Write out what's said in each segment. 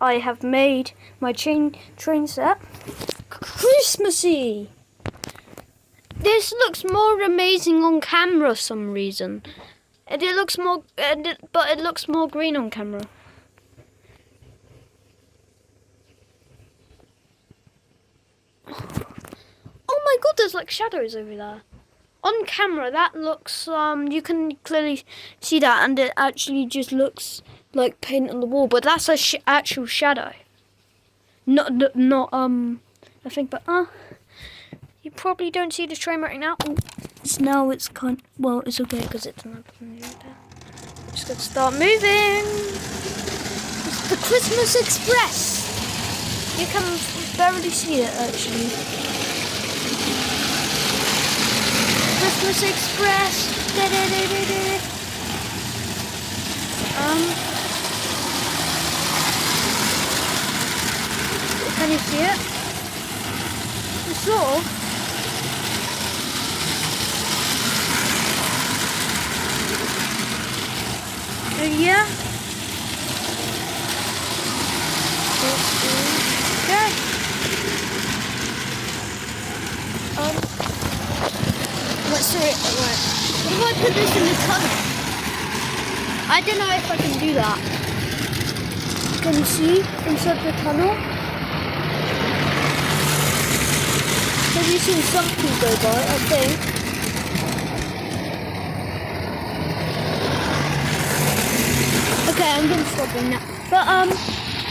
I have made my train set Christmassy. This looks more amazing on camera for some reason. And it looks more, but it looks more green on camera. Oh my god, there's like shadows over there. On camera, that looks, you can clearly see that, and it actually just looks like paint on the wall, but that's a actual shadow. Not, I think, but, you probably don't see the train right now. Now it's well, it's okay, because it's not moving there. I'm just gonna start moving. It's the Christmas Express. You can barely see it, actually. Christmas Express. Da, da, da, da, da. Can you see it? Sort of. Yeah. Okay. Let's see it. What if I put this in the tunnel? I don't know if I can do that. Can you see inside the tunnel? Have you seen something go by? I think. Okay, I'm gonna stop doing that. But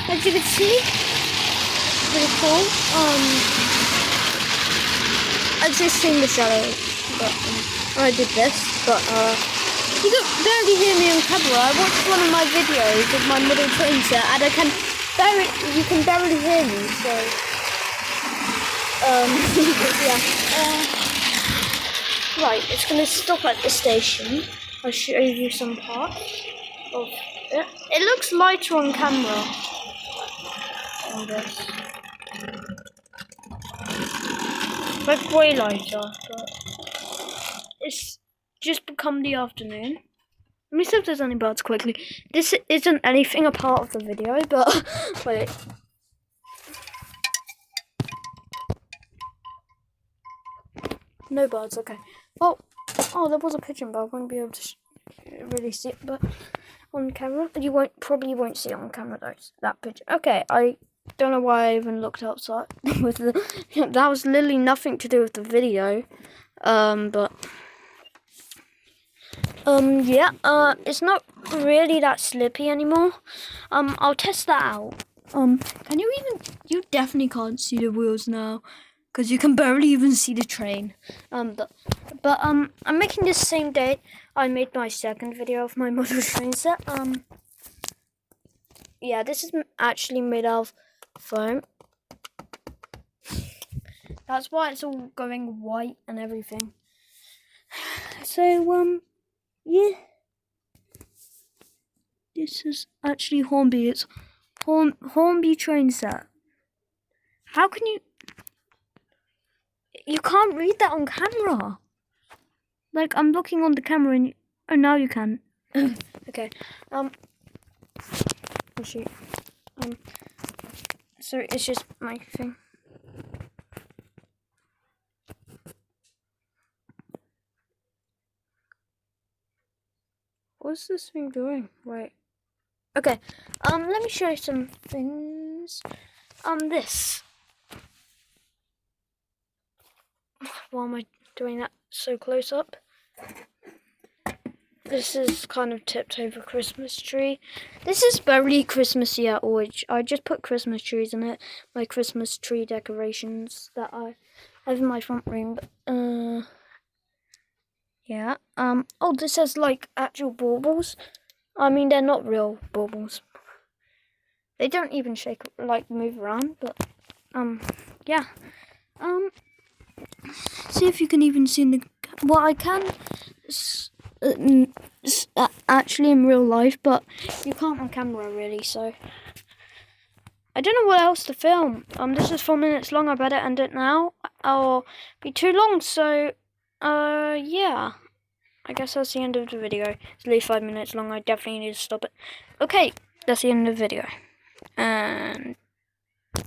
as you can see, pretty cool. I've just seen the shadow, but I did this. But you can barely hear me on camera. I watched one of my videos of my middle train set, and you can barely hear me. So yeah. Right, it's gonna stop at the station. I'll show you some parts of it. It looks lighter on camera. On this. Like way lighter, but it's just become the afternoon. Let me see if there's any birds quickly. This isn't anything a part of the video, but wait. No birds, okay. Oh, there was a pigeon, but I won't be able to really see it, but on camera. You probably won't see it on camera though, that pigeon. Okay, I don't know why I even looked outside with that was literally nothing to do with the video. But yeah, it's not really that slippy anymore. I'll test that out. You definitely can't see the wheels now, because you can barely even see the train. But I'm making this same day I made my second video of my model train set. Yeah, this is actually made out of foam. That's why it's all going white and everything. So, yeah. This is actually Hornby. It's Hornby train set. How can you... You can't read that on camera. Like, I'm looking on the camera and... Oh, now you can. Okay. Oh, shoot. So it's just my thing. What's this thing doing? Wait. Okay. Let me show you some things. This. Why am I doing that so close up? This is kind of tipped over Christmas tree. This is very Christmassy at all. I just put Christmas trees in it. My Christmas tree decorations that I have in my front room. Yeah. Oh, this has like actual baubles. I mean, they're not real baubles. They don't even shake, like move around. But yeah. See if you can even see in the. Well, I can. Actually in real life, but you can't on camera really, so I don't know what else to film. This is 4 minutes long. I better end it now or be too long, so yeah, I guess that's the end of the video. It's at least 5 minutes long. I definitely need to stop it. Okay, that's the end of the video.